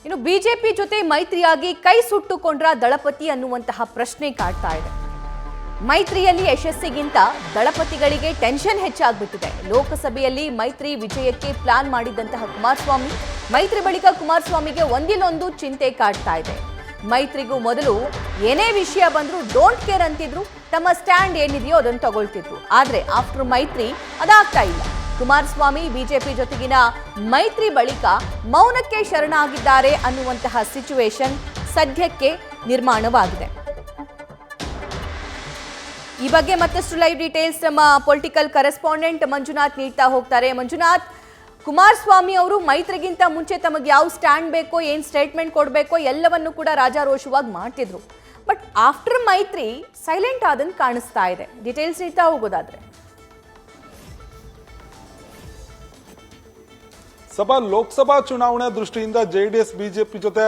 ಇನ್ನು ಬಿಜೆಪಿ ಜೊತೆ ಮೈತ್ರಿಯಾಗಿ ಕೈ ಸುಟ್ಟುಕೊಂಡ್ರ ದಳಪತಿ ಅನ್ನುವಂತಹ ಪ್ರಶ್ನೆ ಕಾಡ್ತಾ ಇದೆ. ಮೈತ್ರಿಯಲ್ಲಿ ಯಶಸ್ಸಿಗಿಂತ ದಳಪತಿಗಳಿಗೆ ಟೆನ್ಷನ್ ಹೆಚ್ಚಾಗ್ಬಿಟ್ಟಿದೆ. ಲೋಕಸಭೆಯಲ್ಲಿ ಮೈತ್ರಿ ವಿಜಯಕ್ಕೆ ಪ್ಲಾನ್ ಮಾಡಿದ್ದಂತಹ ಕುಮಾರಸ್ವಾಮಿ, ಮೈತ್ರಿ ಬಳಿಕ ಕುಮಾರಸ್ವಾಮಿಗೆ ಒಂದಿಲ್ಲೊಂದು ಚಿಂತೆ ಕಾಡ್ತಾ ಇದೆ. ಮೈತ್ರಿಗೂ ಮೊದಲು ಏನೇ ವಿಷಯ ಬಂದರೂ ಡೋಂಟ್ ಕೇರ್ ಅಂತಿದ್ರು, ತಮ್ಮ ಸ್ಟ್ಯಾಂಡ್ ಏನಿದೆಯೋ ಅದನ್ನು ತಗೊಳ್ತಿದ್ರು. ಆದರೆ ಆಫ್ಟರ್ ಮೈತ್ರಿ ಅದಾಗ್ತಾ ಇಲ್ಲ. ಕುಮಾರಸ್ವಾಮಿ ಬಿಜೆಪಿ ಜೊತೆಗಿನ ಮೈತ್ರಿ ಬಳಿಕ ಮೌನಕ್ಕೆ ಶರಣಾಗಿದ್ದಾರೆ ಅನ್ನುವಂತಹ ಸಿಚುವೇಶನ್ ಸದ್ಯಕ್ಕೆ ನಿರ್ಮಾಣವಾಗಿದೆ. ಈ ಬಗ್ಗೆ ಮತ್ತಷ್ಟು ಲೈವ್ ಡೀಟೇಲ್ಸ್ ನಮ್ಮ ಪೊಲಿಟಿಕಲ್ ಕರೆಸ್ಪಾಂಡೆಂಟ್ ಮಂಜುನಾಥ್ ನೀಡ್ತಾ ಹೋಗ್ತಾರೆ. ಮಂಜುನಾಥ್, ಕುಮಾರಸ್ವಾಮಿ ಅವರು ಮೈತ್ರಿಗಿಂತ ಮುಂಚೆ ತಮಗೆ ಯಾವ ಸ್ಟ್ಯಾಂಡ್ ಬೇಕೋ, ಏನು ಸ್ಟೇಟ್ಮೆಂಟ್ ಕೊಡಬೇಕೋ ಎಲ್ಲವನ್ನು ಕೂಡ ರಾಜಾರೋಷವಾಗಿ ಮಾಡ್ತಿದ್ರು. ಬಟ್ ಆಫ್ಟರ್ ಮೈತ್ರಿ ಸೈಲೆಂಟ್ ಆದಂಗೆ ಕಾಣಿಸ್ತಾ ಇದೆ. ಡೀಟೇಲ್ಸ್ ನೀಡ್ತಾ ಹೋಗೋದಾದ್ರೆ ಲೋಕಸಭಾ ಚುನಾವಣೆ ದೃಷ್ಟಿಯಿಂದ ಜೆಡಿಎಸ್ ಬಿಜೆಪಿ ಜೊತೆ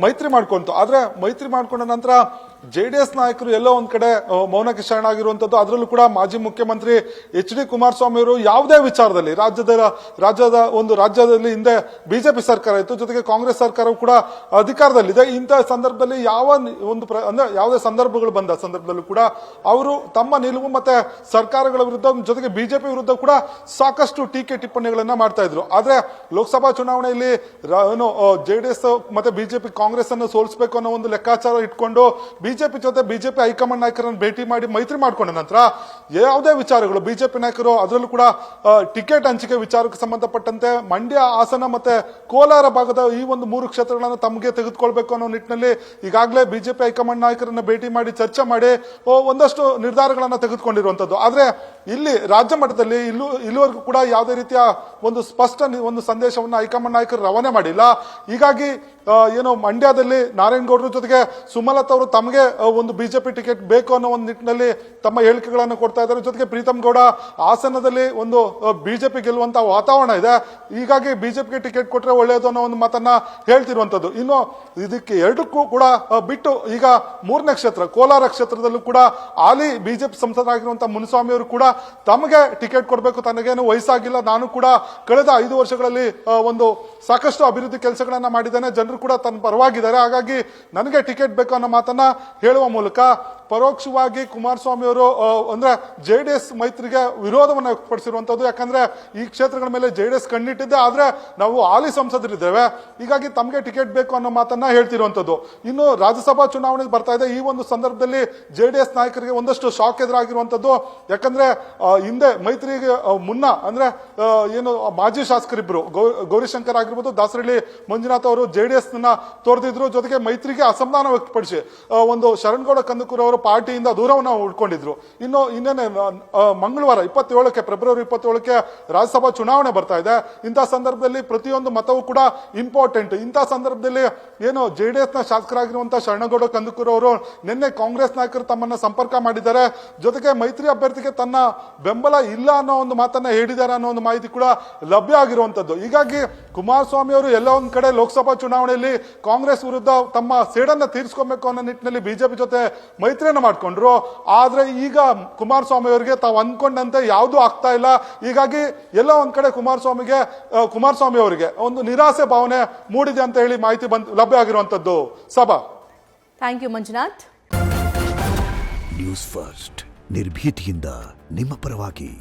ಮೈತ್ರಿ ಮಾಡ್ಕೊಂತು. ಆದ್ರೆ ಮೈತ್ರಿ ಮಾಡ್ಕೊಂಡ ನಂತರ ಜೆಡಿಎಸ್ ನಾಯಕರು ಎಲ್ಲೋ ಒಂದ್ ಕಡೆ ಮೌನಕ್ಕೆ ಶರಣಾಗಿರುವಂತದ್ದು. ಅದರಲ್ಲೂ ಕೂಡ ಮಾಜಿ ಮುಖ್ಯಮಂತ್ರಿ ಎಚ್.ಡಿ. ಕುಮಾರಸ್ವಾಮಿ ಅವರು ಯಾವುದೇ ವಿಚಾರದಲ್ಲಿ ರಾಜ್ಯದಲ್ಲಿ ಹಿಂದೆ ಬಿಜೆಪಿ ಸರ್ಕಾರ ಇತ್ತು, ಜೊತೆಗೆ ಕಾಂಗ್ರೆಸ್ ಸರ್ಕಾರವು ಕೂಡ ಅಧಿಕಾರದಲ್ಲಿದೆ. ಇಂತಹ ಸಂದರ್ಭದಲ್ಲಿ ಯಾವುದೇ ಸಂದರ್ಭಗಳು ಬಂದ ಸಂದರ್ಭದಲ್ಲೂ ಕೂಡ ಅವರು ತಮ್ಮ ನಿಲುವು ಮತ್ತೆ ಸರ್ಕಾರಗಳ ವಿರುದ್ಧ, ಜೊತೆಗೆ ಬಿಜೆಪಿ ವಿರುದ್ಧ ಕೂಡ ಸಾಕಷ್ಟು ಟೀಕೆ ಟಿಪ್ಪಣಿಗಳನ್ನ ಮಾಡ್ತಾ ಇದ್ರು. ಆದ್ರೆ ಲೋಕಸಭಾ ಚುನಾವಣೆಯಲ್ಲಿ ಜೆಡಿಎಸ್ ಮತ್ತೆ ಬಿಜೆಪಿ ಕಾಂಗ್ರೆಸ್ ಅನ್ನು ಸೋಲಿಸಬೇಕು ಅನ್ನೋ ಒಂದು ಲೆಕ್ಕಾಚಾರ ಇಟ್ಕೊಂಡು ಬಿಜೆಪಿ ಜೊತೆ ಬಿಜೆಪಿ ಹೈಕಮಾಂಡ್ ನಾಯಕರನ್ನು ಭೇಟಿ ಮಾಡಿ ಮೈತ್ರಿ ಮಾಡಿಕೊಂಡ ನಂತರ ಯಾವುದೇ ವಿಚಾರಗಳು ಬಿಜೆಪಿ ನಾಯಕರು, ಅದರಲ್ಲೂ ಕೂಡ ಟಿಕೆಟ್ ಹಂಚಿಕೆ ವಿಚಾರಕ್ಕೆ ಸಂಬಂಧಪಟ್ಟಂತೆ ಮಂಡ್ಯ, ಹಾಸನ ಮತ್ತೆ ಕೋಲಾರ ಭಾಗದ ಈ ಒಂದು 3 ಕ್ಷೇತ್ರಗಳನ್ನು ತಮಗೆ ತೆಗೆದುಕೊಳ್ಬೇಕು ಅನ್ನೋ ನಿಟ್ಟಿನಲ್ಲಿ ಈಗಾಗಲೇ ಬಿಜೆಪಿ ಹೈಕಮಾಂಡ್ ನಾಯಕರನ್ನ ಭೇಟಿ ಮಾಡಿ ಚರ್ಚೆ ಮಾಡಿ ಒಂದಷ್ಟು ನಿರ್ಧಾರಗಳನ್ನ ತೆಗೆದುಕೊಂಡಿರುವಂತದ್ದು. ಆದ್ರೆ ಇಲ್ಲಿ ರಾಜ್ಯ ಮಟ್ಟದಲ್ಲಿ ಇಲ್ಲಿವರೆಗೂ ಕೂಡ ಯಾವುದೇ ರೀತಿಯ ಒಂದು ಸ್ಪಷ್ಟ ಒಂದು ಸಂದೇಶವನ್ನು ಹೈಕಮಾಂಡ್ ನಾಯಕರು ರವಾನೆ ಮಾಡಿಲ್ಲ. ಹೀಗಾಗಿ ಮಂಡ್ಯದಲ್ಲಿ ನಾರಾಯಣಗೌಡರ ಜೊತೆಗೆ ಸುಮಲತಾ ಅವರು ತಮಗೆ ಒಂದು ಬಿಜೆಪಿ ಟಿಕೆಟ್ ಬೇಕು ಅನ್ನೋ ಒಂದು ನಿಟ್ಟಿನಲ್ಲಿ ತಮ್ಮ ಹೇಳಿಕೆಗಳನ್ನು ಕೊಡ್ತಾ ಇದ್ದಾರೆ. ಜೊತೆಗೆ ಪ್ರೀತಮ್ ಗೌಡ ಹಾಸನದಲ್ಲಿ ಒಂದು ಬಿಜೆಪಿ ಗೆಲ್ಲುವಂತಹ ವಾತಾವರಣ ಇದೆ, ಹೀಗಾಗಿ ಬಿಜೆಪಿಗೆ ಟಿಕೆಟ್ ಕೊಟ್ಟರೆ ಒಳ್ಳೆಯದು ಅನ್ನೋ ಒಂದು ಮಾತನ್ನ ಹೇಳ್ತಿರುವಂತದ್ದು. ಇನ್ನು ಇದಕ್ಕೆ ಎರಡಕ್ಕೂ ಕೂಡ ಬಿಟ್ಟು ಈಗ 3ನೇ ಕ್ಷೇತ್ರ ಕೋಲಾರ ಕ್ಷೇತ್ರದಲ್ಲೂ ಕೂಡ ಹಾಲಿ ಬಿಜೆಪಿ ಸಂಸದರಾಗಿರುವಂತಹ ಮುನಿಸ್ವಾಮಿ ಅವರು ಕೂಡ ತಮಗೆ ಟಿಕೆಟ್ ಕೊಡಬೇಕು, ತನಗೇನು ವಯಸ್ಸಾಗಿಲ್ಲ, ನಾನು ಕೂಡ ಕಳೆದ 5 ವರ್ಷಗಳಲ್ಲಿ ಒಂದು ಸಾಕಷ್ಟು ಅಭಿವೃದ್ಧಿ ಕೆಲಸಗಳನ್ನ ಮಾಡಿದ್ದೇನೆ, ಜನರು ಕೂಡ ತನ್ನ ಪರವಾಗಿದ್ದಾರೆ, ಹಾಗಾಗಿ ನನಗೆ ಟಿಕೆಟ್ ಬೇಕು ಅನ್ನೋ ಮಾತನ್ನ ಹೇಳುವ ಮೂಲಕ ಪರೋಕ್ಷವಾಗಿ ಕುಮಾರಸ್ವಾಮಿ ಅವರು ಅಂದ್ರೆ ಜೆಡಿಎಸ್ ಮೈತ್ರಿಗೆ ವಿರೋಧವನ್ನು ವ್ಯಕ್ತಪಡಿಸಿರುವಂತದ್ದು. ಯಾಕಂದ್ರೆ ಈ ಕ್ಷೇತ್ರಗಳ ಮೇಲೆ ಜೆಡಿಎಸ್ ಕಣ್ಣಿಟ್ಟಿದ್ದೆ, ಆದ್ರೆ ನಾವು ಹಾಲಿ ಸಂಸದರಿದ್ದೇವೆ, ಹೀಗಾಗಿ ತಮಗೆ ಟಿಕೆಟ್ ಬೇಕು ಅನ್ನೋ ಮಾತನ್ನ ಹೇಳ್ತಿರುವಂತದ್ದು. ಇನ್ನು ರಾಜ್ಯಸಭಾ ಚುನಾವಣೆಗೆ ಬರ್ತಾ ಇದೆ. ಈ ಒಂದು ಸಂದರ್ಭದಲ್ಲಿ ಜೆಡಿಎಸ್ ನಾಯಕರಿಗೆ ಒಂದಷ್ಟು ಶಾಕ್ ಎದುರಾಗಿರುವಂತದ್ದು. ಯಾಕಂದ್ರೆ ಹಿಂದೆ ಮೈತ್ರಿಗೆ ಮುನ್ನ ಅಂದ್ರೆ ಮಾಜಿ ಶಾಸಕರಿಬ್ರು ಗೌರಿಶಂಕರ್ ಆಗಿರ್ಬೋದು, ದಾಸರಳ್ಳಿ ಮಂಜುನಾಥ್ ಅವರು ಜೆಡಿಎಸ್ ನ ತೋರ್ದಿದ್ರು, ಜೊತೆಗೆ ಮೈತ್ರಿಗೆ ಅಸಮಾಧಾನ ವ್ಯಕ್ತಪಡಿಸಿ ಒಂದು ಶರಣಗೌಡ ಕಂದಕೂರ್ ಅವರು ಪಾರ್ಟಿಯಿಂದ ದೂರವನ್ನು ಉಳ್ಕೊಂಡಿದ್ರು. ಇನ್ನೇನೆ ಮಂಗಳವಾರ ಫೆಬ್ರವರಿ 27ಕ್ಕೆ ರಾಜ್ಯಸಭಾ ಚುನಾವಣೆ ಬರ್ತಾ ಇದೆ. ಇಂತಹ ಸಂದರ್ಭದಲ್ಲಿ ಪ್ರತಿಯೊಂದು ಮತವೂ ಕೂಡ ಇಂಪಾರ್ಟೆಂಟ್. ಇಂತಹ ಸಂದರ್ಭದಲ್ಲಿ ಜೆಡಿಎಸ್ ನ ಶಾಸಕರಾಗಿರುವಂತಹ ಶರಣಗೌಡ ಕಂದಕೂರ್ ಅವರು ನಿನ್ನೆ ಕಾಂಗ್ರೆಸ್ ನಾಯಕರು ತಮ್ಮನ್ನ ಸಂಪರ್ಕ ಮಾಡಿದ್ದಾರೆ, ಜೊತೆಗೆ ಮೈತ್ರಿ ಅಭ್ಯರ್ಥಿಗೆ ತನ್ನ ಬೆಂಬಲ ಇಲ್ಲ ಅನ್ನೋ ಒಂದು ಮಾತನ್ನ ಹೇಳಿದ್ದಾರೆ ಅನ್ನೋ ಒಂದು ಮಾಹಿತಿ ಕೂಡ ಲಭ್ಯ ಆಗಿರುವಂತದ್ದು. ಹೀಗಾಗಿ ಕುಮಾರಸ್ವಾಮಿ ಅವರು ಎಲ್ಲ ಒಂದ್ ಕಡೆ ಲೋಕಸಭಾ ಚುನಾವಣೆಯಲ್ಲಿ ಕಾಂಗ್ರೆಸ್ ವಿರುದ್ಧ ತಮ್ಮ ಸೇಡನ್ನ ತೀರಿಸಿಕೊಬೇಕು ಅನ್ನೋ ನಿಟ್ಟಿನಲ್ಲಿ ಬಿಜೆಪಿ ಜೊತೆ ಮೈತ್ರಿಯನ್ನು ಮಾಡ್ಕೊಂಡ್ರು. ಆದ್ರೆ ಈಗ ಕುಮಾರಸ್ವಾಮಿ ಅವರಿಗೆ ತಾವು ಅಂದ್ಕೊಂಡಂತೆ ಯಾವುದು ಆಗ್ತಾ ಇಲ್ಲ. ಹೀಗಾಗಿ ಎಲ್ಲ ಒಂದ್ ಕಡೆ ಕುಮಾರಸ್ವಾಮಿ ಅವರಿಗೆ ಒಂದು ನಿರಾಸೆ ಭಾವನೆ ಮೂಡಿದೆ ಅಂತ ಹೇಳಿ ಮಾಹಿತಿ ಲಭ್ಯ ಆಗಿರುವಂತದ್ದು. ಸಭಾ, thank you Manjunath. News First ನಿರ್ಭೀತಿಯಿಂದ ನಿಮ್ಮ ಪರವಾಗಿ.